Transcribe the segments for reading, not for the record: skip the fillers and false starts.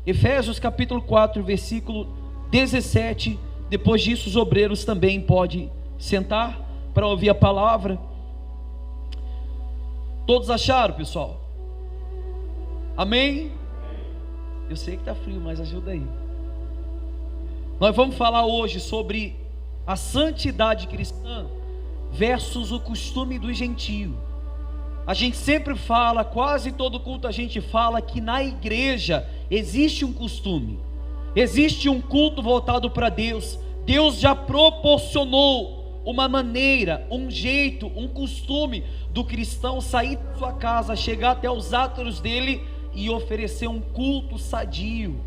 Efésios capítulo 4, versículo 17. Depois disso os obreiros também podem sentar para ouvir a palavra. Todos acharam, pessoal? Amém? Eu sei que está frio, mas ajuda aí. Nós vamos falar hoje sobre a santidade cristã versus o costume do gentio. A gente sempre fala, quase todo culto a gente fala que na igreja existe um costume, existe um culto voltado para Deus. Deus já proporcionou uma maneira, um jeito, um costume do cristão sair da sua casa, chegar até os átrios dele e oferecer um culto sadio,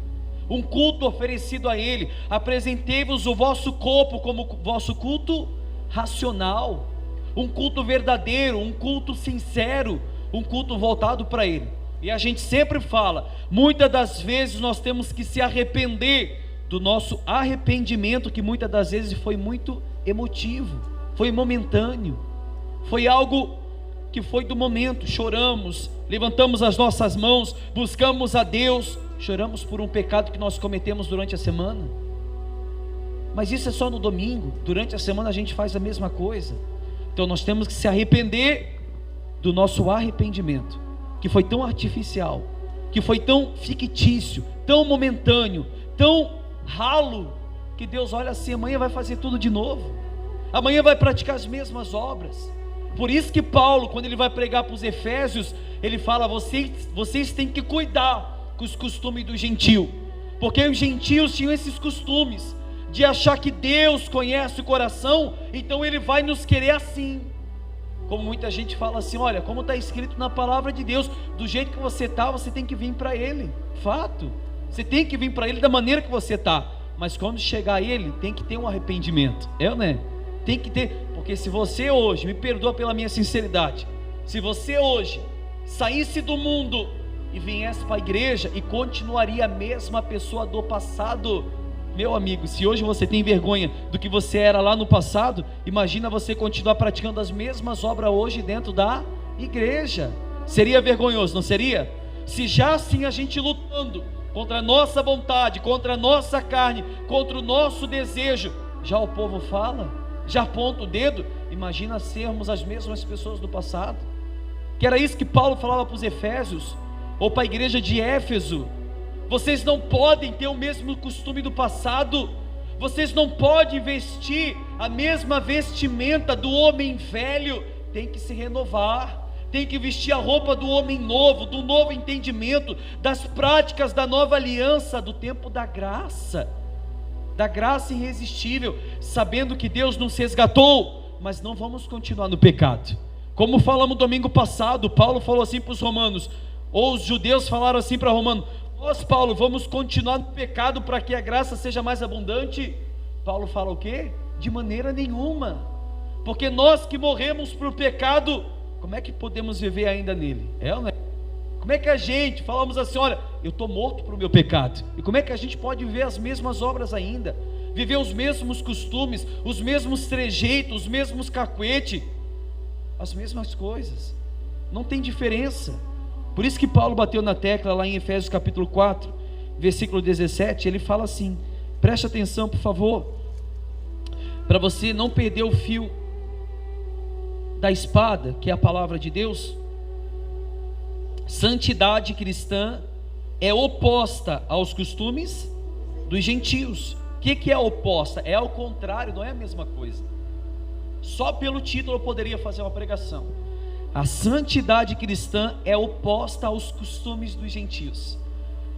um culto oferecido a Ele. Apresentei-vos o vosso corpo como vosso culto racional, um culto verdadeiro, um culto sincero, um culto voltado para Ele. E a gente sempre fala, muitas das vezes nós temos que se arrepender do nosso arrependimento, que muitas das vezes foi muito emotivo, foi momentâneo, foi algo que foi do momento. Choramos, levantamos as nossas mãos, buscamos a Deus, choramos por um pecado que nós cometemos durante a semana, mas isso é só no domingo. Durante a semana a gente faz a mesma coisa. Então nós temos que se arrepender do nosso arrependimento, que foi tão artificial, que foi tão fictício, tão momentâneo, tão ralo, que Deus olha assim: amanhã vai fazer tudo de novo, amanhã vai praticar as mesmas obras. Por isso que Paulo, quando ele vai pregar para os Efésios, ele fala: vocês têm que cuidar com os costumes do gentio, porque os gentios tinham esses costumes de achar que Deus conhece o coração, então Ele vai nos querer assim. Como muita gente fala assim: olha, como está escrito na palavra de Deus, do jeito que você está, você tem que vir para Ele. Fato, você tem que vir para Ele da maneira que você está, mas quando chegar a Ele, tem que ter um arrependimento, né? Tem que ter, porque se você hoje, me perdoa pela minha sinceridade, se você hoje saísse do mundo e viesse para a igreja e continuaria a mesma pessoa do passado, meu amigo, se hoje você tem vergonha do que você era lá no passado, imagina você continuar praticando as mesmas obras hoje dentro da igreja. Seria vergonhoso, não seria? Se já assim a gente lutando contra a nossa vontade, contra a nossa carne, contra o nosso desejo, já o povo fala, já aponta o dedo, imagina sermos as mesmas pessoas do passado. Que era isso que Paulo falava para os Efésios, ou para a igreja de Éfeso: vocês não podem ter o mesmo costume do passado, vocês não podem vestir a mesma vestimenta do homem velho, tem que se renovar, tem que vestir a roupa do homem novo, do novo entendimento, das práticas da nova aliança, do tempo da graça irresistível, sabendo que Deus nos resgatou, mas não vamos continuar no pecado. Como falamos domingo passado, Paulo falou assim para os romanos, ou os judeus falaram assim para Romanos: nós, Paulo, vamos continuar no pecado para que a graça seja mais abundante? Paulo fala o quê? De maneira nenhuma, porque nós que morremos para o pecado, como é que podemos viver ainda nele? Ou não é? Como é que a gente, falamos assim: olha, eu estou morto para o meu pecado, e como é que a gente pode viver as mesmas obras ainda? Viver os mesmos costumes, os mesmos trejeitos, os mesmos cacuete, as mesmas coisas, não tem diferença. Por isso que Paulo bateu na tecla lá em Efésios capítulo 4, versículo 17, ele fala assim, preste atenção por favor, para você não perder o fio da espada, que é a palavra de Deus. Santidade cristã é oposta aos costumes dos gentios. O que é oposta? É ao contrário, não é a mesma coisa. Só pelo título eu poderia fazer uma pregação. A santidade cristã é oposta aos costumes dos gentios.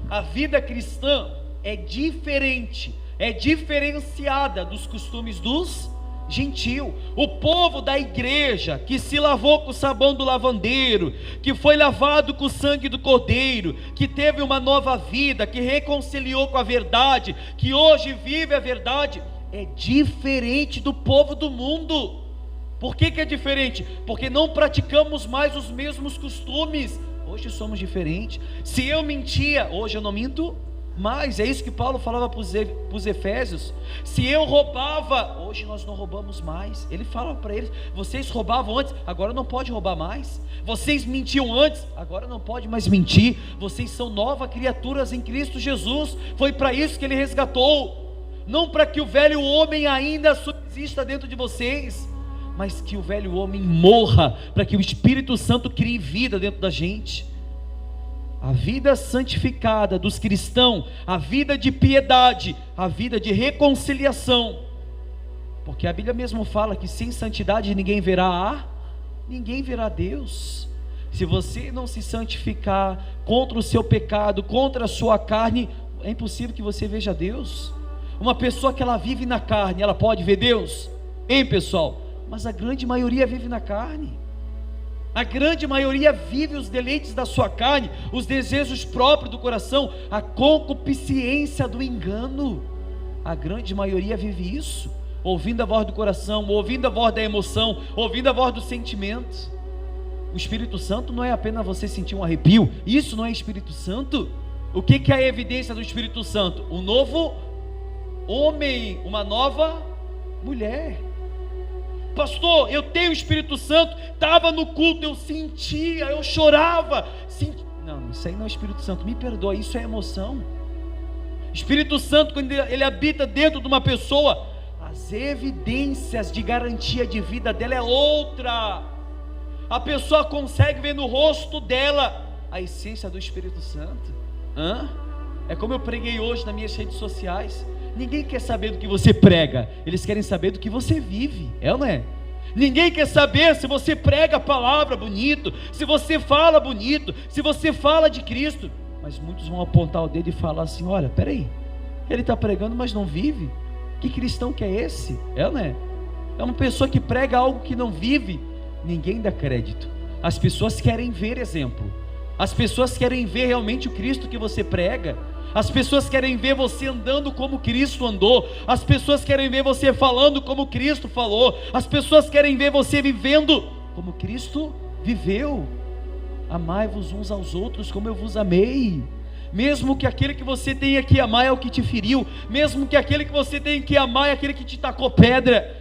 A vida cristã é diferente, é diferenciada dos costumes dos gentios. O povo da igreja que se lavou com o sabão do lavandeiro, que foi lavado com o sangue do cordeiro, que teve uma nova vida, que reconciliou com a verdade, que hoje vive a verdade, é diferente do povo do mundo. Por que é diferente? Porque não praticamos mais os mesmos costumes. Hoje somos diferentes. Se eu mentia, hoje eu não minto mais. É isso que Paulo falava para os Efésios. Se eu roubava, hoje nós não roubamos mais. Ele fala para eles: vocês roubavam antes, agora não pode roubar mais. Vocês mentiam antes, agora não pode mais mentir. Vocês são novas criaturas em Cristo Jesus. Foi para isso que Ele resgatou. Não para que o velho homem ainda subsista dentro de vocês, mas que o velho homem morra, para que o Espírito Santo crie vida dentro da gente. A vida santificada dos cristãos, a vida de piedade, a vida de reconciliação, porque a Bíblia mesmo fala que sem santidade ninguém verá Deus. Se você não se santificar contra o seu pecado, contra a sua carne, é impossível que você veja Deus. Uma pessoa que ela vive na carne, ela pode ver Deus? Hein, pessoal? Mas a grande maioria vive na carne. A grande maioria vive os deleites da sua carne, os desejos próprios do coração, a concupiscência do engano. A grande maioria vive isso, ouvindo a voz do coração, ouvindo a voz da emoção, ouvindo a voz do sentimento. O Espírito Santo não é apenas você sentir um arrepio. Isso não é Espírito Santo. O que é a evidência do Espírito Santo? Um novo homem, uma nova mulher. Pastor, eu tenho o Espírito Santo, estava no culto, eu sentia, eu chorava. Não, isso aí não é Espírito Santo, me perdoa, isso é emoção. Espírito Santo, quando ele habita dentro de uma pessoa, as evidências de garantia de vida dela é outra. A pessoa consegue ver no rosto dela a essência do Espírito Santo. É como eu preguei hoje nas minhas redes sociais. Ninguém quer saber do que você prega, eles querem saber do que você vive, é ou não é? Ninguém quer saber se você prega a palavra bonito, se você fala bonito, se você fala de Cristo. Mas muitos vão apontar o dedo e falar assim: olha, peraí, ele está pregando mas não vive. Que cristão que é esse? É ou não é? É uma pessoa que prega algo que não vive. Ninguém dá crédito. As pessoas querem ver exemplo. As pessoas querem ver realmente o Cristo que você prega. As pessoas querem ver você andando como Cristo andou. As pessoas querem ver você falando como Cristo falou. As pessoas querem ver você vivendo como Cristo viveu. Amai-vos uns aos outros como eu vos amei. Mesmo que aquele que você tenha que amar é o que te feriu, mesmo que aquele que você tenha que amar é aquele que te tacou pedra,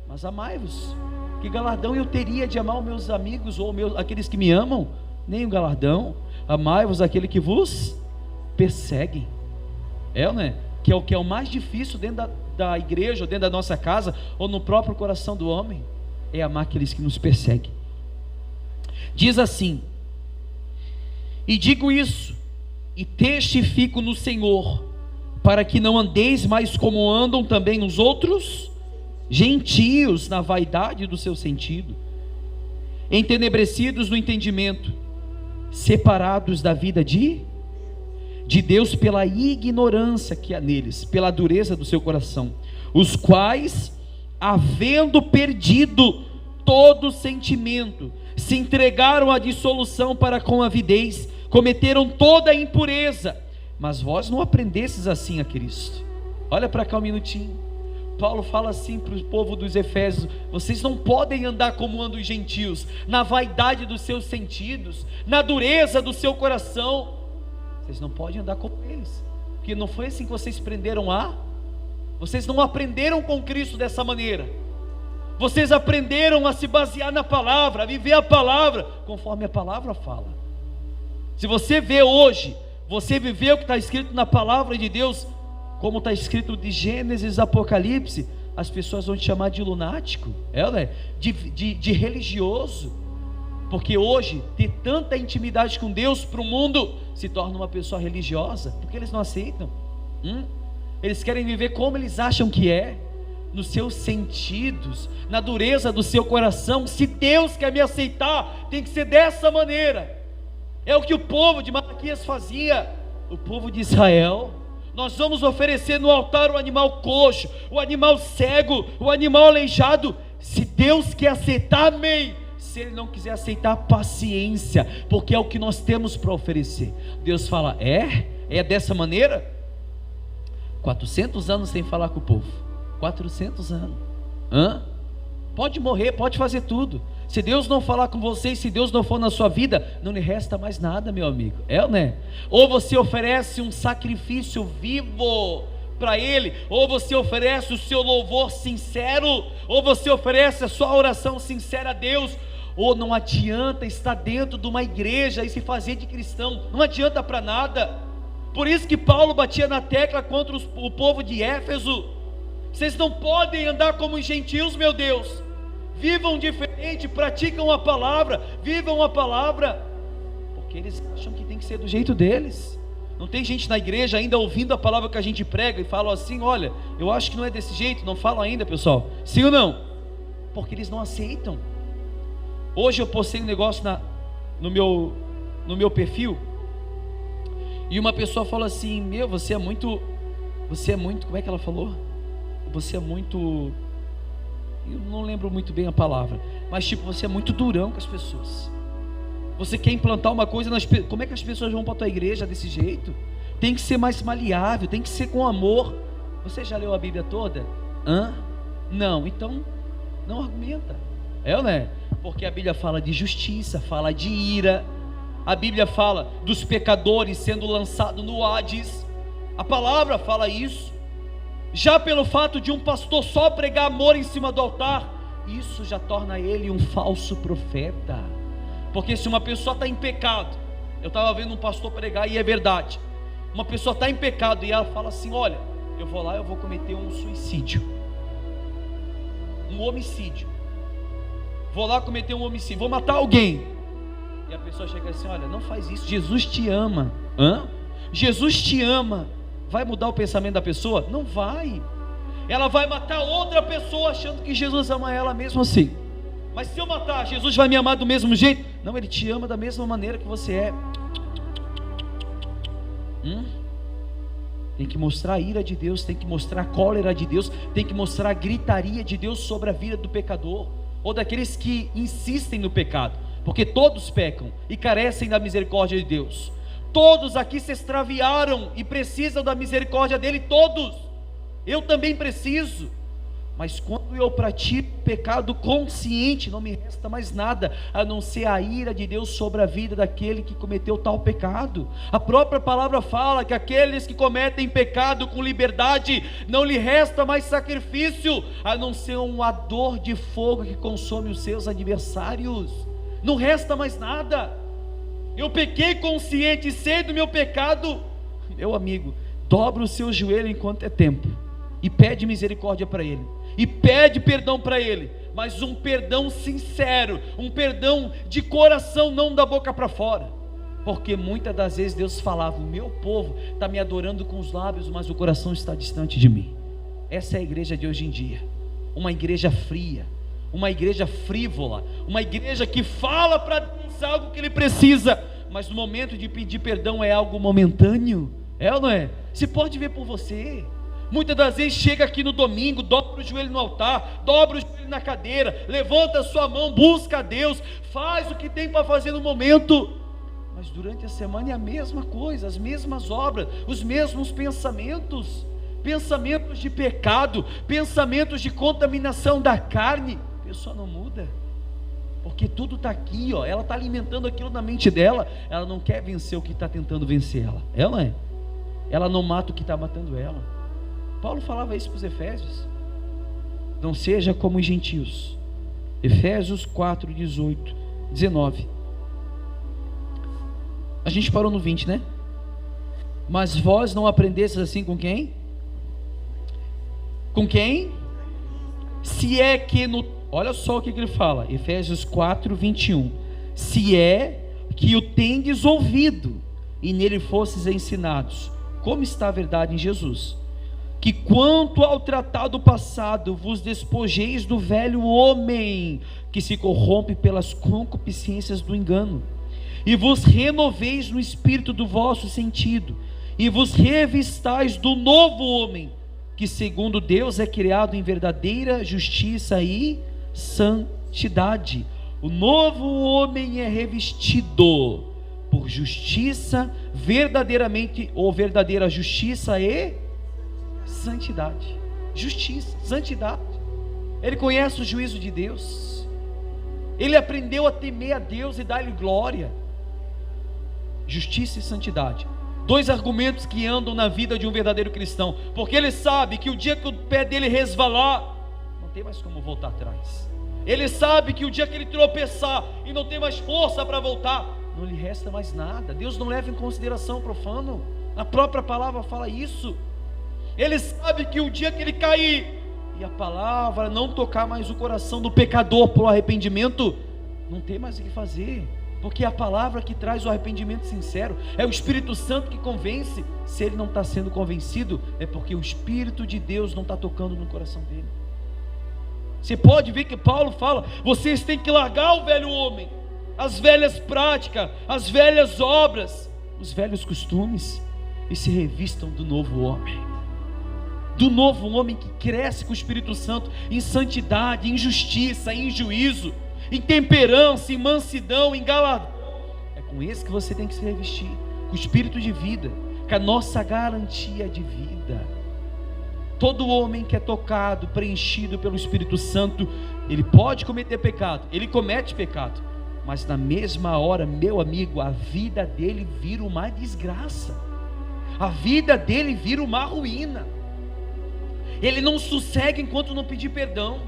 mas amai-vos. Que galardão eu teria de amar os meus amigos ou aqueles que me amam? Nem o galardão. Amai-vos aquele que vos perseguem. Né? Que é o mais difícil dentro da igreja, ou dentro da nossa casa, ou no próprio coração do homem, é amar aqueles que nos perseguem. Diz assim: e digo isso, e testifico no Senhor, para que não andeis mais como andam também os outros gentios, na vaidade do seu sentido, entenebrecidos no entendimento, separados da vida de Deus pela ignorância que há neles, pela dureza do seu coração, os quais, havendo perdido todo sentimento, se entregaram à dissolução para com avidez, cometeram toda a impureza. Mas vós não aprendestes assim a Cristo. Olha para cá um minutinho. Paulo fala assim para o povo dos Efésios: vocês não podem andar como andam os gentios, na vaidade dos seus sentidos, na dureza do seu coração. Vocês não podem andar como eles, porque não foi assim que vocês vocês não aprenderam com Cristo dessa maneira. Vocês aprenderam a se basear na palavra, a viver a palavra conforme a palavra fala. Se você vê hoje, você viveu o que está escrito na palavra de Deus, como está escrito de Gênesis, Apocalipse, as pessoas vão te chamar de lunático, né? de religioso, porque hoje ter tanta intimidade com Deus para o mundo se torna uma pessoa religiosa, porque eles não aceitam. Eles querem viver como eles acham que é, nos seus sentidos, na dureza do seu coração. Se Deus quer me aceitar, tem que ser dessa maneira. É o que o povo de Malaquias fazia. O povo de Israel: nós vamos oferecer no altar o animal coxo, o animal cego, o animal aleijado. Se Deus quer aceitar, amém. Se Ele não quiser aceitar, paciência, porque é o que nós temos para oferecer. Deus fala: é dessa maneira? 400 anos sem falar com o povo. 400 anos. Pode morrer, pode fazer tudo. Se Deus não falar com você, se Deus não for na sua vida, não lhe resta mais nada, meu amigo. É ou não é? Ou você oferece um sacrifício vivo para Ele, ou você oferece o seu louvor sincero, ou você oferece a sua oração sincera a Deus. Ou não adianta estar dentro de uma igreja e se fazer de cristão, não adianta para nada. Por isso que Paulo batia na tecla contra o povo de Éfeso: vocês não podem andar como os gentios, meu Deus. Vivam diferente, praticam a palavra, vivam a palavra, porque eles acham que tem que ser do jeito deles. Não tem gente na igreja ainda ouvindo a palavra que a gente prega e falam assim: olha, eu acho que não é desse jeito. Não falam ainda, pessoal? Sim ou não? Porque eles não aceitam. Hoje eu postei um negócio no meu perfil, e uma pessoa falou assim: meu, você é muito, como é que ela falou? Você é muito, eu não lembro muito bem a palavra, mas tipo, você é muito durão com as pessoas. Você quer implantar uma coisa como é que as pessoas vão para a tua igreja desse jeito? Tem que ser mais maleável, tem que ser com amor. Você já leu a Bíblia toda? Não, então não argumenta. É ou não é? Porque a Bíblia fala de justiça, fala de ira. A Bíblia fala dos pecadores sendo lançados no Hades. A palavra fala isso. Já pelo fato de um pastor só pregar amor em cima do altar, isso já torna ele um falso profeta. Porque se uma pessoa está em pecado, eu estava vendo um pastor pregar e é verdade, uma pessoa está em pecado e ela fala assim: olha, eu vou lá, eu vou cometer um suicídio, um homicídio, vou lá cometer um homicídio, vou matar alguém. E a pessoa chega assim: olha, não faz isso, Jesus te ama. Jesus te ama. Vai mudar o pensamento da pessoa? Não vai. Ela vai matar outra pessoa achando que Jesus ama ela mesmo assim. Mas se eu matar, Jesus vai me amar do mesmo jeito? Não, Ele te ama da mesma maneira que você é. Tem que mostrar a ira de Deus, tem que mostrar a cólera de Deus, tem que mostrar a gritaria de Deus sobre a vida do pecador, ou daqueles que insistem no pecado, porque todos pecam e carecem da misericórdia de Deus. Todos aqui se extraviaram e precisam da misericórdia dele, todos. Eu também preciso. Mas quando eu pratico pecado consciente, não me resta mais nada a não ser a ira de Deus sobre a vida daquele que cometeu tal pecado. A própria palavra fala que aqueles que cometem pecado com liberdade, não lhe resta mais sacrifício a não ser um ardor de fogo que consome os seus adversários. Não resta mais nada. Eu pequei consciente e sei do meu pecado. Meu amigo, dobra o seu joelho enquanto é tempo e pede misericórdia para Ele, e pede perdão para Ele, mas um perdão sincero, um perdão de coração, não da boca para fora. Porque muitas das vezes Deus falava: o meu povo está me adorando com os lábios, mas o coração está distante de mim. Essa é a igreja de hoje em dia, uma igreja fria, uma igreja frívola, uma igreja que fala para Deus algo que Ele precisa, mas no momento de pedir perdão é algo momentâneo. É ou não é? Você pode ver por você. Muitas das vezes chega aqui no domingo, dobra o joelho no altar, dobra o joelho na cadeira, levanta a sua mão, busca a Deus, faz o que tem para fazer no momento, mas durante a semana é a mesma coisa, as mesmas obras, os mesmos pensamentos, pensamentos de pecado, pensamentos de contaminação da carne. A pessoa não muda, porque tudo está aqui, ó. Ela está alimentando aquilo na mente dela, ela não quer vencer o que está tentando vencer ela. Ela é, ela não mata o que está matando ela. Paulo falava isso para os Efésios: não seja como os gentios. Efésios 4, 18, 19. A gente parou no 20, né? Mas vós não aprendestes assim com quem? Com quem? Se é que olha só o que ele fala, Efésios 4, 21. Se é que o tendes ouvido e nele fostes ensinados, como está a verdade em Jesus, que quanto ao tratado passado vos despojeis do velho homem, que se corrompe pelas concupiscências do engano, e vos renoveis no espírito do vosso sentido, e vos revistais do novo homem, que segundo Deus é criado em verdadeira justiça e santidade. O novo homem é revestido por justiça, verdadeiramente, ou verdadeira justiça e santidade. Justiça, santidade. Ele conhece o juízo de Deus, Ele aprendeu a temer a Deus e dar-lhe glória. Justiça e santidade, dois argumentos que andam na vida de um verdadeiro cristão, porque ele sabe que o dia que o pé dele resvalar, não tem mais como voltar atrás. Ele sabe que o dia que ele tropeçar e não tem mais força para voltar, não lhe resta mais nada. Deus não leva em consideração o profano, a própria palavra fala isso. Ele sabe que o dia que ele cair e a palavra não tocar mais o coração do pecador por arrependimento, não tem mais o que fazer, porque é a palavra que traz o arrependimento sincero, é o Espírito Santo que convence. Se ele não está sendo convencido, é porque o Espírito de Deus não está tocando no coração dele. Você pode ver que Paulo fala: vocês têm que largar o velho homem, as velhas práticas, as velhas obras, os velhos costumes, e se revistam do novo homem, do novo homem que cresce com o Espírito Santo em santidade, em justiça, em juízo, em temperança, em mansidão, em galardão. É com esse que você tem que se revestir, com o Espírito de vida, com a nossa garantia de vida. Todo homem que é tocado, preenchido pelo Espírito Santo, ele pode cometer pecado, ele comete pecado, mas na mesma hora, meu amigo, a vida dele vira uma desgraça, a vida dele vira uma ruína. Ele não sossega enquanto não pedir perdão.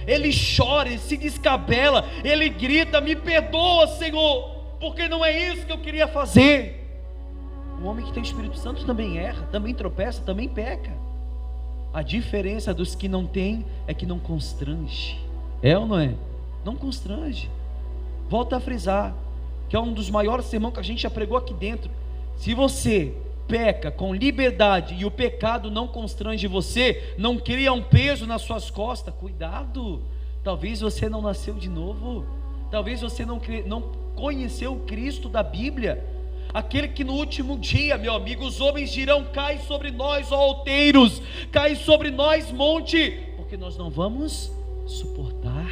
Ele chora, ele se descabela, ele grita: me perdoa, Senhor, porque não é isso que eu queria fazer. O homem que tem o Espírito Santo também erra, também tropeça, também peca. A diferença dos que não têm é que não constrange. É ou não é? Não constrange. Volto a frisar, que é um dos maiores sermões que a gente já pregou aqui dentro. Se você peca com liberdade e o pecado não constrange você, não cria um peso nas suas costas, cuidado. Talvez você não nasceu de novo, talvez você não conheceu o Cristo da Bíblia, aquele que no último dia, meu amigo, os homens dirão: cai sobre nós, ó alteiros, cai sobre nós, monte, porque nós não vamos suportar,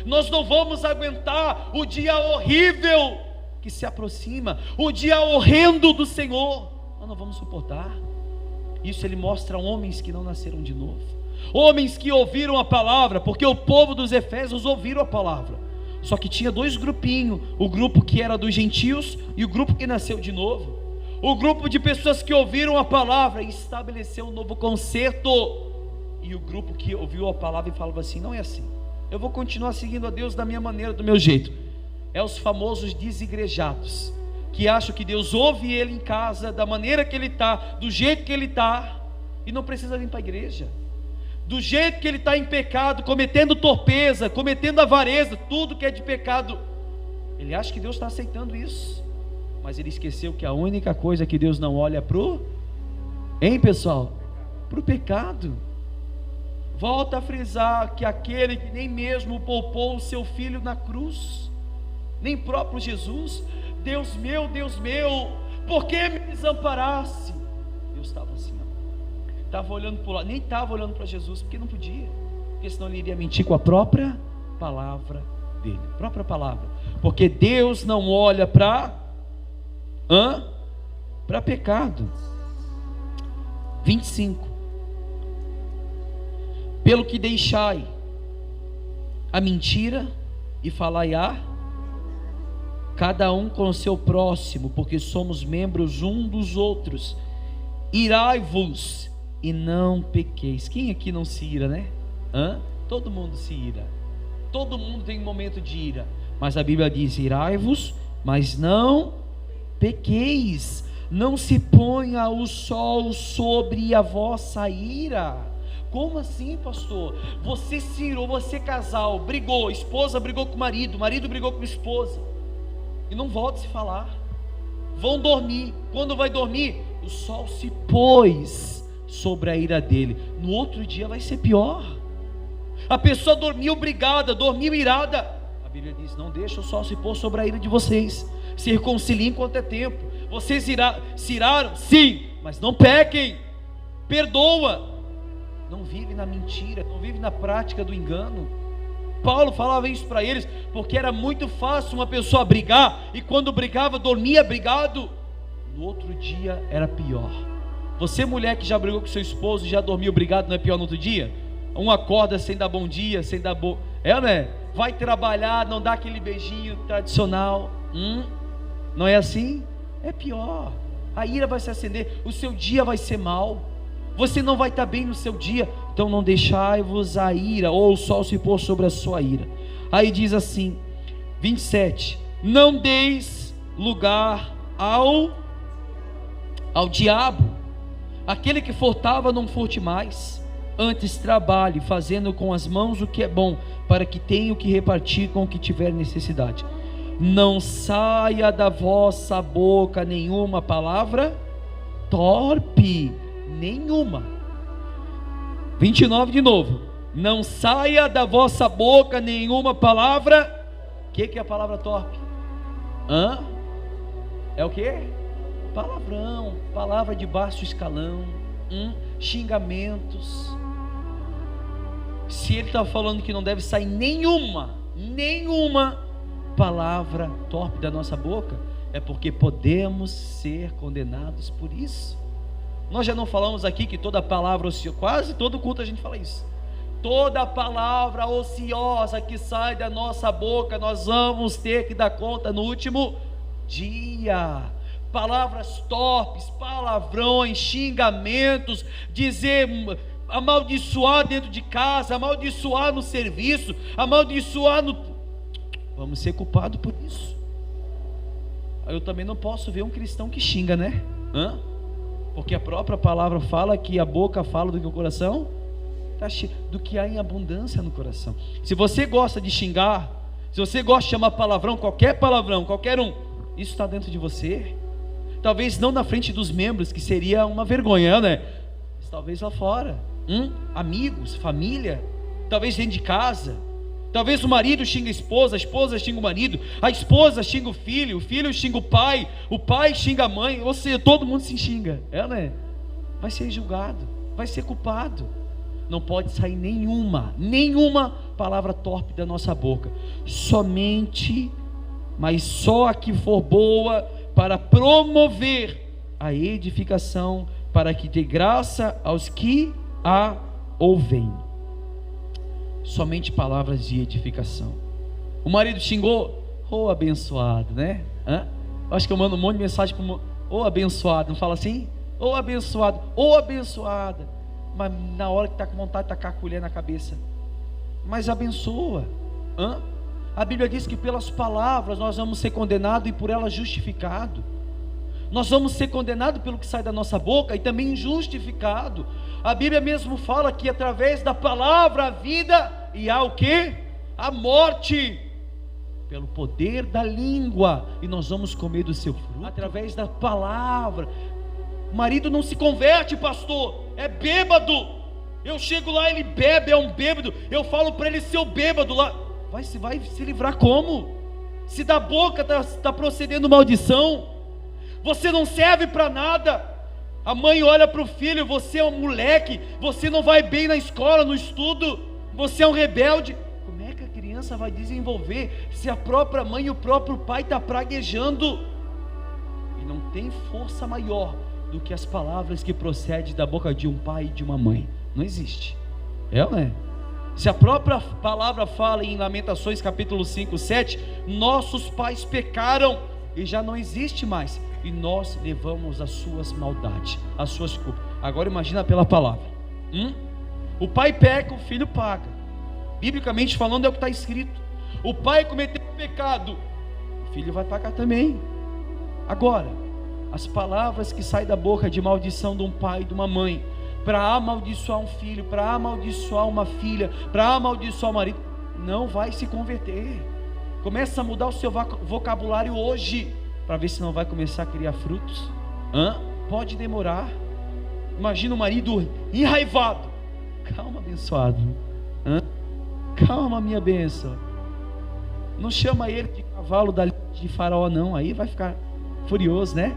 nós não vamos aguentar o dia horrível que se aproxima, o dia horrendo do Senhor. Nós não vamos suportar. Isso ele mostra a homens que não nasceram de novo, homens que ouviram a palavra, porque o povo dos Efésios ouviram a palavra, só que tinha dois grupinhos: o grupo que era dos gentios e o grupo que nasceu de novo. O grupo de pessoas que ouviram a palavra e estabeleceu um novo concerto, e o grupo que ouviu a palavra e falava assim: não é assim, eu vou continuar seguindo a Deus da minha maneira, do meu jeito. É os famosos desigrejados, que acham que Deus ouve ele em casa, da maneira que ele está, do jeito que ele está, e não precisa vir para a igreja. Do jeito que ele está em pecado, cometendo torpeza, cometendo avareza, tudo que é de pecado, ele acha que Deus está aceitando isso, mas ele esqueceu que a única coisa que Deus não olha para o pecado. Volta a frisar que aquele que nem mesmo poupou o seu filho na cruz, nem próprio Jesus: Deus meu, por que me desamparaste? Deus estava assim, estava olhando para lá, nem estava olhando para Jesus, porque não podia, porque senão ele iria mentir com a própria palavra dele, porque Deus não olha para pecado. 25: pelo que deixai a mentira e falai cada um com o seu próximo, porque somos membros um dos outros. Irai-vos e não pequeis. Quem aqui não se ira, né? Todo mundo se ira, todo mundo tem um momento de ira, mas a Bíblia diz: irai-vos, mas não pequeis. Não se ponha o sol sobre a vossa ira. Como assim, pastor? Você se irou, você casal, brigou, esposa brigou com o marido brigou com a esposa, e não volta a se falar. Vão dormir. Quando vai dormir, o sol se pôs sobre a ira dele. No outro dia vai ser pior. A pessoa dormiu brigada, dormiu irada. A Bíblia diz: não deixa o sol se pôr sobre a ira de vocês. Se reconciliem enquanto é tempo. Vocês se iraram? Sim, mas não pequem. Perdoa. Não vive na mentira, não vive na prática do engano. Paulo falava isso para eles, porque era muito fácil uma pessoa brigar, e quando brigava, dormia brigado, no outro dia era pior. Você, mulher que já brigou com seu esposo, já dormiu brigado, não é pior no outro dia? Um acorda sem dar bom dia, sem dar bom... né? vai trabalhar, não dá aquele beijinho tradicional. Não é assim? É pior. A ira vai se acender, o seu dia vai ser mau, você não vai estar bem no seu dia. Então não deixai-vos a ira, ou o sol se pôr sobre a sua ira. Aí diz assim, 27, não deis lugar ao diabo. Aquele que furtava, não furte mais, antes trabalhe, fazendo com as mãos o que é bom, para que tenha o que repartir com o que tiver necessidade. Não saia da vossa boca nenhuma palavra torpe, nenhuma. 29 de novo, não saia da vossa boca nenhuma palavra. O que é a palavra torpe? É o que? Palavrão, palavra de baixo escalão, xingamentos. Se ele está falando que não deve sair nenhuma palavra torpe da nossa boca, é porque podemos ser condenados por isso. Nós já não falamos aqui que toda palavra ociosa, quase todo culto a gente fala isso, toda palavra ociosa que sai da nossa boca, nós vamos ter que dar conta no último dia. Palavras torpes, palavrões, xingamentos, dizer, amaldiçoar dentro de casa, amaldiçoar no serviço, amaldiçoar no... Vamos ser culpados por isso. Eu também não posso ver um cristão que xinga, né? Porque a própria palavra fala que a boca fala do que o coração está cheio, do que há em abundância no coração. Se você gosta de xingar, se você gosta de chamar palavrão, qualquer um, isso está dentro de você. Talvez não na frente dos membros, que seria uma vergonha, né? Mas talvez lá fora, amigos, família, talvez dentro de casa. Talvez o marido xinga a esposa xinga o marido, a esposa xinga o filho xinga o pai xinga a mãe, ou seja, todo mundo se xinga, né? Vai ser julgado, vai ser culpado. Não pode sair nenhuma palavra torpe da nossa boca, somente, mas só a que for boa para promover a edificação, para que dê graça aos que a ouvem. Somente palavras de edificação. O marido xingou, abençoado, né? Acho que eu mando um monte de mensagem para abençoado, não fala assim? Abençoado, abençoada. Mas na hora que está com vontade de tacar a colher na cabeça, mas abençoa. A Bíblia diz que pelas palavras nós vamos ser condenados e por elas justificados. Nós vamos ser condenados pelo que sai da nossa boca e também justificado. A Bíblia mesmo fala que através da palavra a vida e há o que? A morte. Pelo poder da língua, e nós vamos comer do seu fruto através da palavra. O marido não se converte, pastor, é bêbado. Eu chego lá, ele bebe, é um bêbado. Eu falo para ele, seu bêbado lá, vai se livrar como? Se da boca está procedendo maldição, você não serve para nada. A mãe olha para o filho, você é um moleque, você não vai bem na escola, no estudo, você é um rebelde. Como é que a criança vai desenvolver se a própria mãe e o próprio pai está praguejando? E não tem força maior do que as palavras que procedem da boca de um pai e de uma mãe. Não existe. Né? Se a própria palavra fala em Lamentações capítulo 5, 7, nossos pais pecaram e já não existe mais, e nós levamos as suas maldades, as suas culpas. Agora imagina pela palavra. O pai peca, o filho paga. Biblicamente falando é o que está escrito. O pai cometeu pecado, o filho vai pagar também. Agora, as palavras que saem da boca de maldição de um pai e de uma mãe, para amaldiçoar um filho, para amaldiçoar uma filha, para amaldiçoar o marido, não vai se converter. Começa a mudar o seu vocabulário hoje, para ver se não vai começar a criar frutos. Pode demorar. Imagina o marido enraivado. Calma, abençoado. Calma, minha bênção. Não chama ele de cavalo de Faraó, não. Aí vai ficar furioso, né?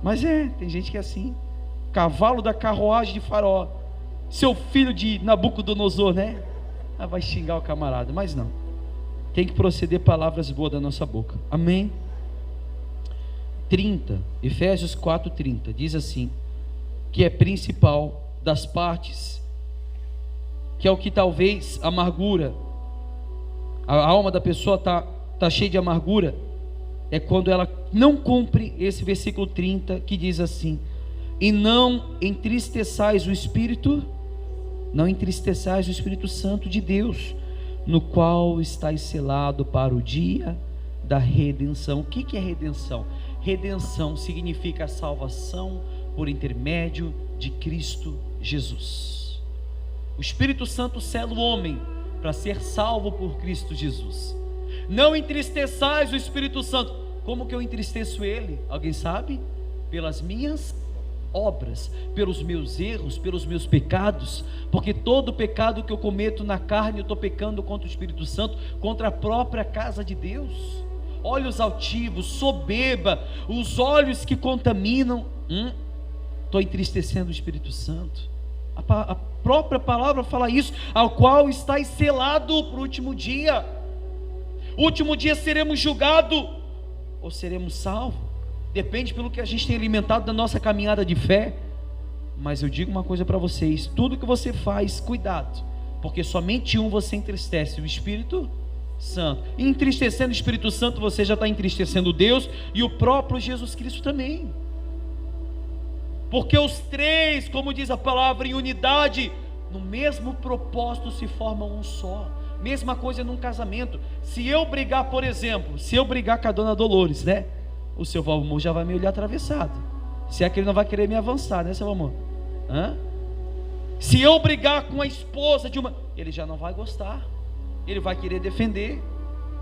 Mas tem gente que é assim. Cavalo da carruagem de Faraó. Seu filho de Nabucodonosor, né? Vai xingar o camarada, mas não. Tem que proceder palavras boas da nossa boca. Amém? 30, Efésios 4:30, diz assim, que é principal das partes, que é o que talvez amargura, a alma da pessoa tá cheia de amargura, é quando ela não cumpre esse versículo 30 que diz assim: e não entristeçais o Espírito Santo de Deus, no qual estáis selado para o dia da redenção. O que é redenção? Redenção significa a salvação por intermédio de Cristo Jesus. O Espírito Santo sela o homem para ser salvo por Cristo Jesus. Não entristeçais o Espírito Santo. Como que eu entristeço ele? Alguém sabe? Pelas minhas obras, pelos meus erros, pelos meus pecados, porque todo pecado que eu cometo na carne, eu estou pecando contra o Espírito Santo, contra a própria casa de Deus. Olhos altivos, soberba, os olhos que contaminam, estou entristecendo o Espírito Santo. A própria palavra fala isso, ao qual estáis selado para o último dia. O último dia seremos julgados ou seremos salvos, depende pelo que a gente tem alimentado da nossa caminhada de fé. Mas eu digo uma coisa para vocês: tudo que você faz, cuidado, porque somente você entristece, o Espírito Santo. E entristecendo o Espírito Santo, você já está entristecendo Deus e o próprio Jesus Cristo também, porque os três, como diz a palavra, em unidade, no mesmo propósito se formam um só. Mesma coisa num casamento. Se eu brigar, por exemplo, se eu brigar com a dona Dolores, né, o seu Valmor já vai me olhar atravessado, se é que ele não vai querer me avançar, né, seu Valmor? Se eu brigar com a esposa de uma, ele já não vai gostar, ele vai querer defender,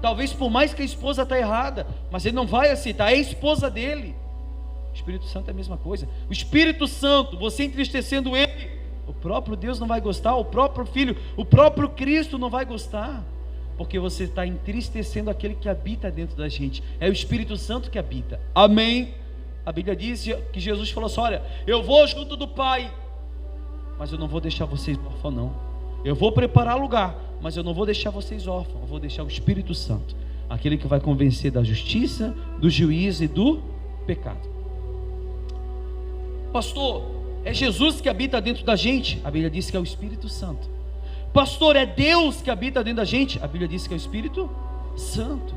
talvez por mais que a esposa está errada, mas ele não vai aceitar, é a esposa dele. O Espírito Santo é a mesma coisa. O Espírito Santo, você entristecendo ele, o próprio Deus não vai gostar, o próprio Filho, o próprio Cristo não vai gostar, porque você está entristecendo aquele que habita dentro da gente. É o Espírito Santo que habita. Amém? A Bíblia diz que Jesus falou assim: olha, eu vou junto do Pai, mas eu não vou deixar vocês órfãos não. Eu vou preparar lugar, mas eu não vou deixar vocês órfãos. Eu vou deixar o Espírito Santo, aquele que vai convencer da justiça, do juízo e do pecado. Pastor, é Jesus que habita dentro da gente? A Bíblia diz que é o Espírito Santo. Pastor, é Deus que habita dentro da gente? A Bíblia diz que é o Espírito Santo.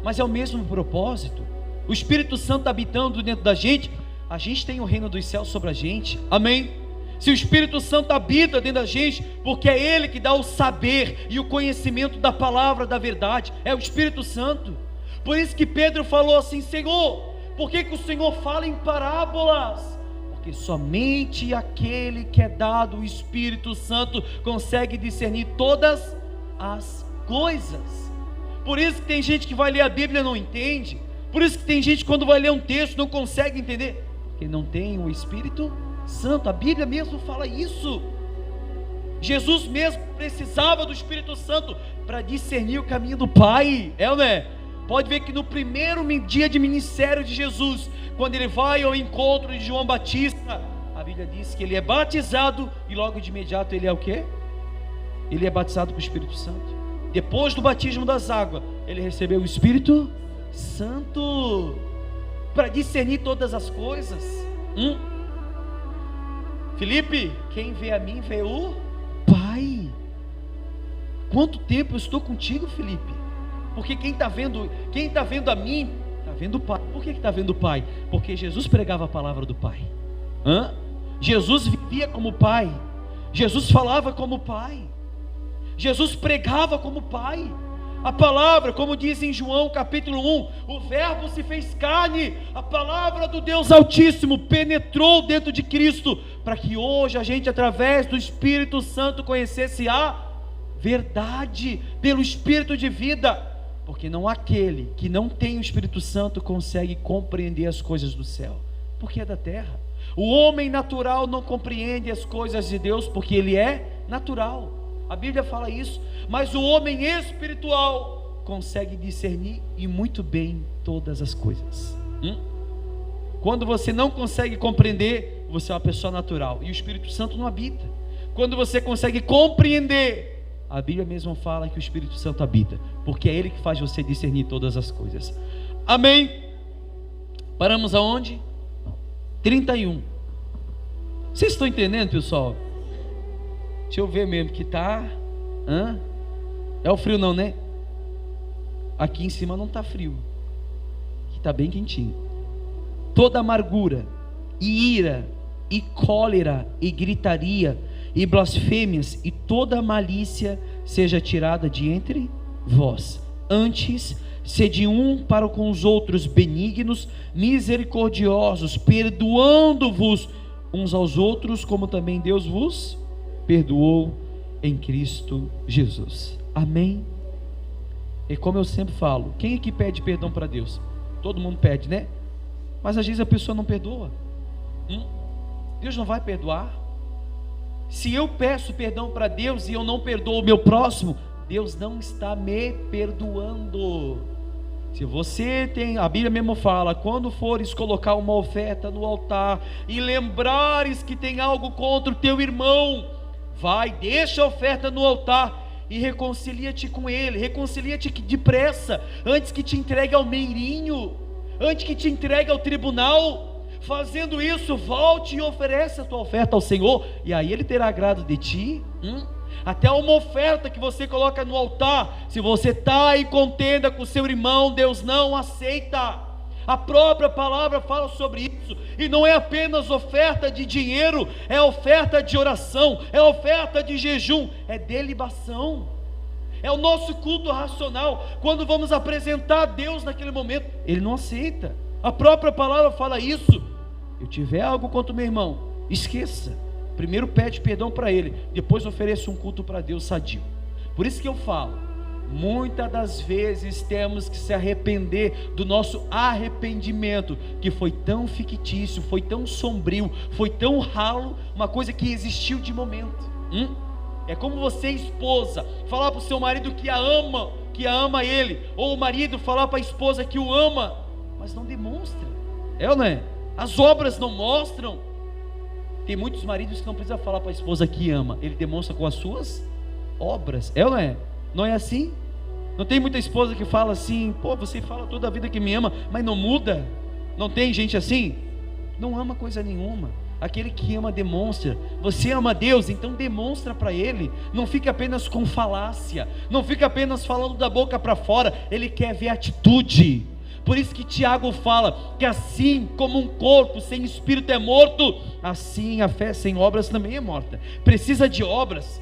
Mas é o mesmo propósito. O Espírito Santo habitando dentro da gente, a gente tem o reino dos céus sobre a gente. Amém? Se o Espírito Santo habita dentro da gente, porque é Ele que dá o saber e o conhecimento da palavra da verdade, é o Espírito Santo. Por isso que Pedro falou assim: Senhor, por que o Senhor fala em parábolas? Porque somente aquele que é dado o Espírito Santo consegue discernir todas as coisas. Por isso que tem gente que vai ler a Bíblia e não entende. Por isso que tem gente que quando vai ler um texto não consegue entender, porque não tem o Espírito Santo. A Bíblia mesmo fala isso. Jesus mesmo precisava do Espírito Santo para discernir o caminho do Pai. É ou não é? Pode ver que no primeiro dia de ministério de Jesus, quando ele vai ao encontro de João Batista, a Bíblia diz que ele é batizado e logo de imediato ele é o quê? Ele é batizado com o Espírito Santo. Depois do batismo das águas, ele recebeu o Espírito Santo para discernir todas as coisas. Felipe, quem vê a mim vê o Pai. Quanto tempo eu estou contigo, Felipe? Porque quem está vendo a mim, está vendo o Pai. Por que está vendo o Pai? Porque Jesus pregava a palavra do Pai. Jesus vivia como Pai. Jesus falava como Pai. Jesus pregava como Pai. A palavra, como diz em João capítulo 1, o verbo se fez carne. A palavra do Deus Altíssimo penetrou dentro de Cristo, para que hoje a gente, através do Espírito Santo, conhecesse a verdade, pelo Espírito de vida. Porque não aquele que não tem o Espírito Santo consegue compreender as coisas do céu, porque é da terra. O homem natural não compreende as coisas de Deus, porque ele é natural. A Bíblia fala isso. Mas o homem espiritual consegue discernir e muito bem todas as coisas. Quando você não consegue compreender, você é uma pessoa natural e o Espírito Santo não habita. Quando você consegue compreender, a Bíblia mesmo fala que o Espírito Santo habita, porque é Ele que faz você discernir todas as coisas. Amém? Paramos aonde? 31. Vocês estão entendendo, pessoal? Deixa eu ver mesmo que tá. É o frio não, né? aqui em cima não está frio, aqui está bem quentinho. Toda amargura, e ira, e cólera, e gritaria, e blasfêmias, e toda malícia seja tirada de entre vós. Antes, sede um para com os outros benignos, misericordiosos, perdoando-vos uns aos outros, como também Deus vos perdoou em Cristo Jesus. Amém? E como eu sempre falo, quem é que pede perdão para Deus? Todo mundo pede, né? Mas às vezes a pessoa não perdoa. Deus não vai perdoar. Se eu peço perdão para Deus e eu não perdoo o meu próximo, Deus não está me perdoando. Se você tem, a Bíblia mesmo fala, quando fores colocar uma oferta no altar e lembrares que tem algo contra o teu irmão, vai, deixa a oferta no altar e reconcilia-te com ele, reconcilia-te depressa, antes que te entregue ao meirinho, antes que te entregue ao tribunal. Fazendo isso, volte e ofereça a tua oferta ao Senhor, e aí Ele terá agrado de ti. Até uma oferta que você coloca no altar, se você está em contenda com o seu irmão, Deus não aceita. A própria palavra fala sobre isso, e não é apenas oferta de dinheiro, é oferta de oração, é oferta de jejum, é de libação, é o nosso culto racional. Quando vamos apresentar a Deus naquele momento, Ele não aceita. A própria palavra fala isso. Eu tiver algo contra o meu irmão, esqueça. Primeiro pede perdão para ele, depois ofereça um culto para Deus sadio. Por isso que eu falo, muitas das vezes temos que se arrepender do nosso arrependimento, que foi tão fictício, foi tão sombrio, foi tão ralo, uma coisa que existiu de momento. É como você, esposa, falar para o seu marido que a ama ele, ou o marido falar para a esposa que o ama, mas não demonstra. É ou não é? As obras não mostram. Tem muitos maridos que não precisam falar para a esposa que ama, ele demonstra com as suas obras. É ou não é? Não é assim? Não tem muita esposa que fala assim: pô, você fala toda a vida que me ama, mas não muda? Não tem gente assim? Não ama coisa nenhuma. Aquele que ama demonstra. Você ama Deus, então demonstra para Ele. Não fica apenas com falácia, não fica apenas falando da boca para fora. Ele quer ver atitude. Por isso que Tiago fala que assim como um corpo sem espírito é morto, assim a fé sem obras também é morta. Precisa de obras.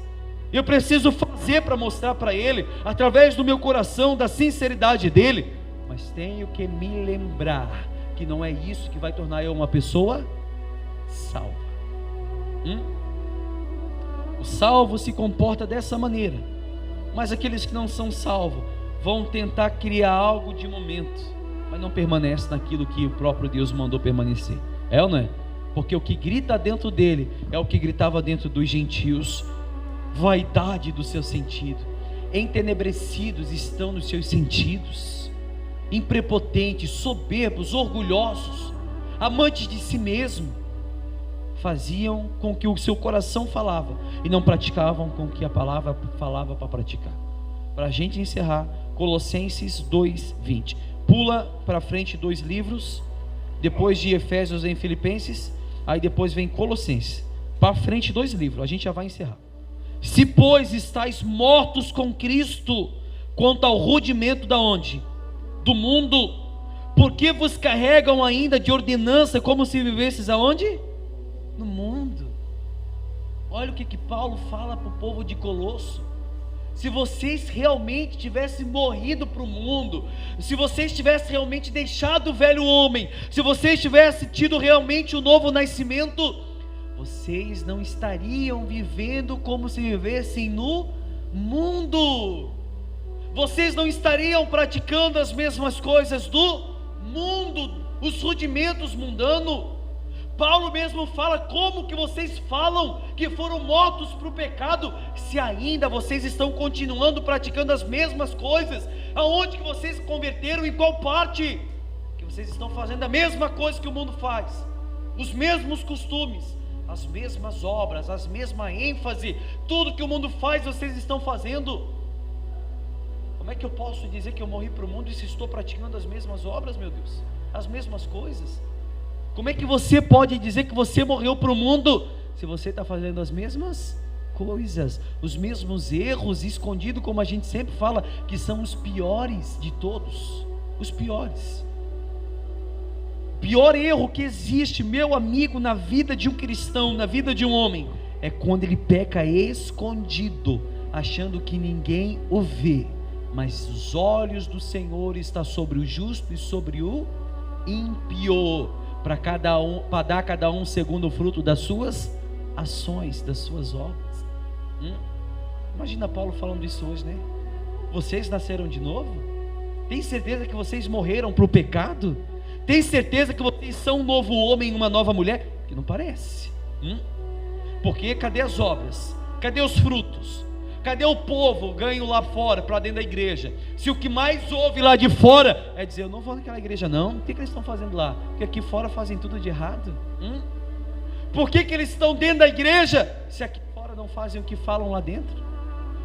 Eu preciso fazer para mostrar para Ele, através do meu coração, da sinceridade dEle. Mas tenho que me lembrar que não é isso que vai tornar eu uma pessoa salva. O salvo se comporta dessa maneira, mas aqueles que não são salvos vão tentar criar algo de momento, mas não permanece naquilo que o próprio Deus mandou permanecer. É ou não é? Porque o que grita dentro dele é o que gritava dentro dos gentios: vaidade do seu sentido, entenebrecidos estão nos seus sentidos, imprepotentes, soberbos, orgulhosos, amantes de si mesmo, faziam com que o seu coração falava e não praticavam com que a palavra falava para praticar. Para a gente encerrar, Colossenses 2:20. Pula para frente 2 livros, depois de Efésios em Filipenses, aí depois vem Colossenses. Para frente 2 livros, a gente já vai encerrar. Se pois estáis mortos com Cristo, quanto ao rudimento da onde? Do mundo, porque vos carregam ainda de ordenança, como se vivesses aonde? No mundo. Olha o que Paulo fala para o povo de Colosso. Se vocês realmente tivessem morrido para o mundo, se vocês tivessem realmente deixado o velho homem, se vocês tivessem tido realmente o novo nascimento, vocês não estariam vivendo como se vivessem no mundo. Vocês não estariam praticando as mesmas coisas do mundo, os rudimentos mundanos. Paulo mesmo fala: como que vocês falam que foram mortos para o pecado, se ainda vocês estão continuando praticando as mesmas coisas? Aonde que vocês se converteram? Em qual parte? Que vocês estão fazendo a mesma coisa que o mundo faz, os mesmos costumes, as mesmas obras, as mesma ênfase, tudo que o mundo faz vocês estão fazendo. Como é que eu posso dizer que eu morri para o mundo e se estou praticando as mesmas obras, meu Deus? As mesmas coisas? Como é que você pode dizer que você morreu para o mundo se você está fazendo as mesmas coisas, os mesmos erros escondidos, como a gente sempre fala, que são os piores de todos, os piores. Pior erro que existe, meu amigo, na vida de um cristão, na vida de um homem, é quando ele peca escondido, achando que ninguém o vê, mas os olhos do Senhor estão sobre o justo e sobre o ímpio, para dar a cada um segundo o fruto das suas ações, das suas obras. Imagina Paulo falando isso hoje, né? Vocês nasceram de novo? Tem certeza que vocês morreram para o pecado? Tem certeza que vocês são um novo homem, uma nova mulher? Que não parece. Porque cadê as obras? Cadê os frutos? Cadê o povo ganho lá fora, para dentro da igreja? Se o que mais ouve lá de fora é dizer, eu não vou naquela igreja não, o que eles estão fazendo lá? Porque aqui fora fazem tudo de errado. Por que eles estão dentro da igreja, se aqui fora não fazem o que falam lá dentro?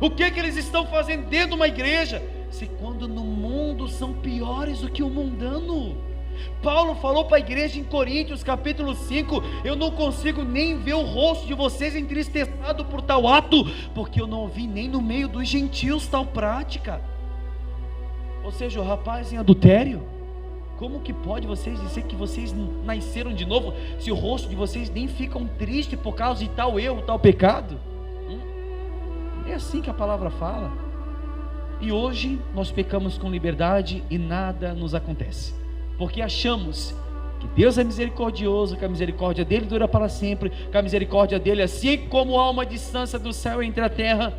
O que eles estão fazendo dentro de uma igreja, se quando no mundo são piores do que o mundano? Paulo falou para a igreja em Coríntios capítulo 5, eu não consigo nem ver o rosto de vocês entristecido por tal ato, porque eu não vi nem no meio dos gentios tal prática. Ou seja, o rapaz em adultério, como que pode vocês dizer que vocês nasceram de novo, se o rosto de vocês nem ficam tristes por causa de tal erro, tal pecado? É assim que a palavra fala. E hoje nós pecamos com liberdade e nada nos acontece, porque achamos que Deus é misericordioso, que a misericórdia dele dura para sempre, que a misericórdia dele, assim como há uma distância do céu entre a terra,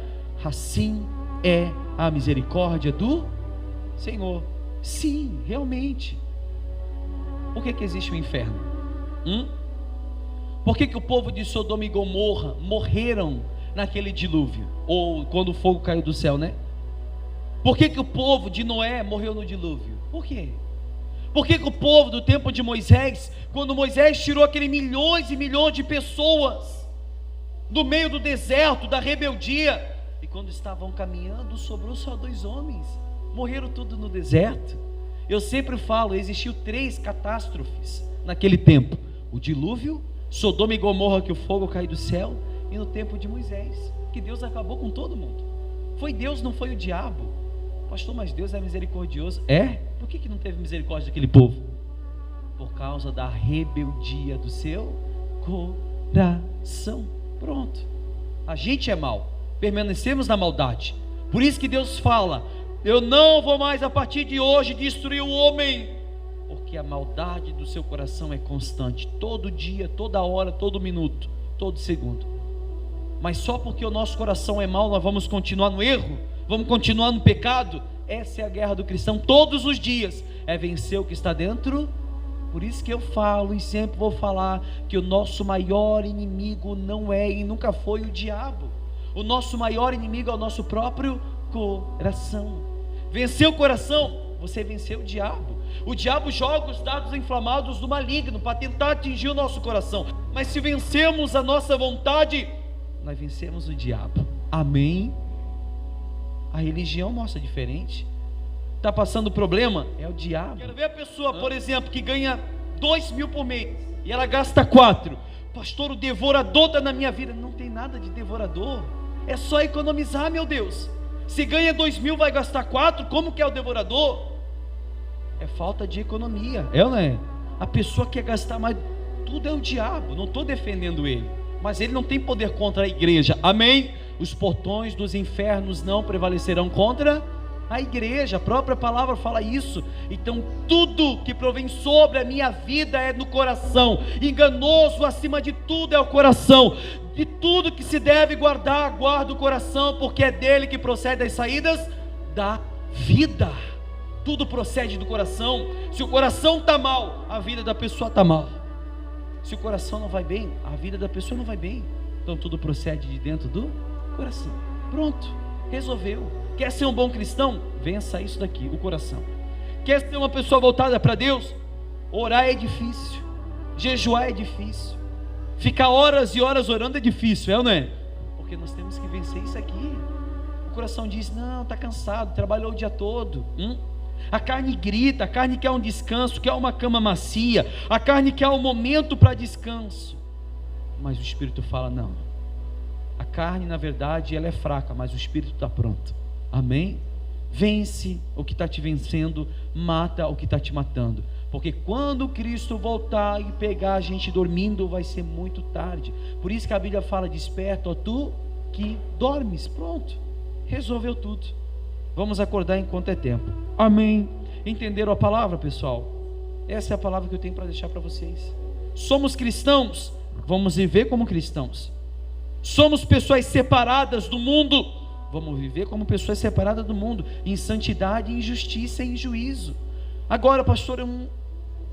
assim é a misericórdia do Senhor. Sim, realmente. Por que existe o inferno? Por que o povo de Sodoma e Gomorra morreram naquele dilúvio? Ou quando o fogo caiu do céu, né? Por que o povo de Noé morreu no dilúvio? Por quê? Por que o povo do tempo de Moisés, quando Moisés tirou aqueles milhões e milhões de pessoas do meio do deserto, da rebeldia, e quando estavam caminhando, sobrou só 2 homens, morreram tudo no deserto? Eu sempre falo, existiu 3 catástrofes naquele tempo: o dilúvio, Sodoma e Gomorra, que o fogo caiu do céu, e no tempo de Moisés, que Deus acabou com todo mundo. Foi Deus, não foi o diabo. Pastor, mas Deus é misericordioso. Por que não teve misericórdia daquele povo? Por causa da rebeldia do seu coração. Pronto. A gente é mau, permanecemos na maldade. Por isso que Deus fala, eu não vou mais a partir de hoje destruir o homem, porque a maldade do seu coração é constante, todo dia, toda hora, todo minuto, todo segundo. Mas só porque o nosso coração é mau, nós vamos continuar no erro? Vamos continuar no pecado? Essa é a guerra do cristão todos os dias, é vencer o que está dentro. Por isso que eu falo e sempre vou falar que o nosso maior inimigo não é e nunca foi o diabo. O nosso maior inimigo é o nosso próprio coração. Vencer o coração, você venceu o diabo. O diabo joga os dados inflamados do maligno para tentar atingir o nosso coração, mas se vencermos a nossa vontade, nós vencemos o diabo. Amém? A religião mostra diferente. Está passando problema? É o diabo. Quero ver a pessoa, por exemplo, que ganha 2.000 por mês e ela gasta 4. Pastor, o devorador está na minha vida. Não tem nada de devorador, é só economizar, meu Deus. Se ganha 2.000, vai gastar 4, como que é o devorador? É falta de economia, é ou não é? A pessoa quer gastar mais, tudo é o diabo. Não estou defendendo ele, mas ele não tem poder contra a igreja. Amém? Os portões dos infernos não prevalecerão contra a igreja, a própria palavra fala isso. Então tudo que provém sobre a minha vida é no coração. Enganoso acima de tudo é o coração. De tudo que se deve guardar, guarda o coração, porque é dele que procede as saídas da vida. Tudo procede do coração. Se o coração está mal, a vida da pessoa está mal. Se o coração não vai bem, a vida da pessoa não vai bem. Então tudo procede de dentro do coração. Pronto, resolveu. Quer ser um bom cristão? Vença isso daqui, o coração. Quer ser uma pessoa voltada para Deus? Orar é difícil, jejuar é difícil, ficar horas e horas orando é difícil, é ou não é? Porque nós temos que vencer isso aqui. O coração diz, não, está cansado, trabalhou o dia todo. A carne grita, a carne quer um descanso, quer uma cama macia, a carne quer um momento para descanso. Mas o Espírito fala, não, A carne, na verdade, ela é fraca, mas o espírito está pronto. Amém? Vence o que está te vencendo, mata o que está te matando. Porque quando Cristo voltar e pegar a gente dormindo, vai ser muito tarde. Por isso que a Bíblia fala: desperta, ó tu que dormes. Pronto, resolveu tudo. Vamos acordar enquanto é tempo. Amém? Entenderam a palavra, pessoal? Essa é a palavra que eu tenho para deixar para vocês. Somos cristãos, vamos viver como cristãos. Somos pessoas separadas do mundo, vamos viver como pessoas separadas do mundo, em santidade, em justiça e em juízo. Agora, pastor, eu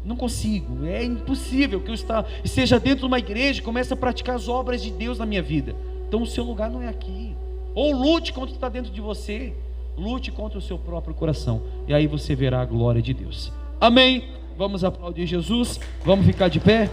não consigo, é impossível que eu esteja dentro de uma igreja e comece a praticar as obras de Deus na minha vida. Então o seu lugar não é aqui. Ou lute contra o que está dentro de você, lute contra o seu próprio coração, e aí você verá a glória de Deus. Amém? Vamos aplaudir Jesus, vamos ficar de pé.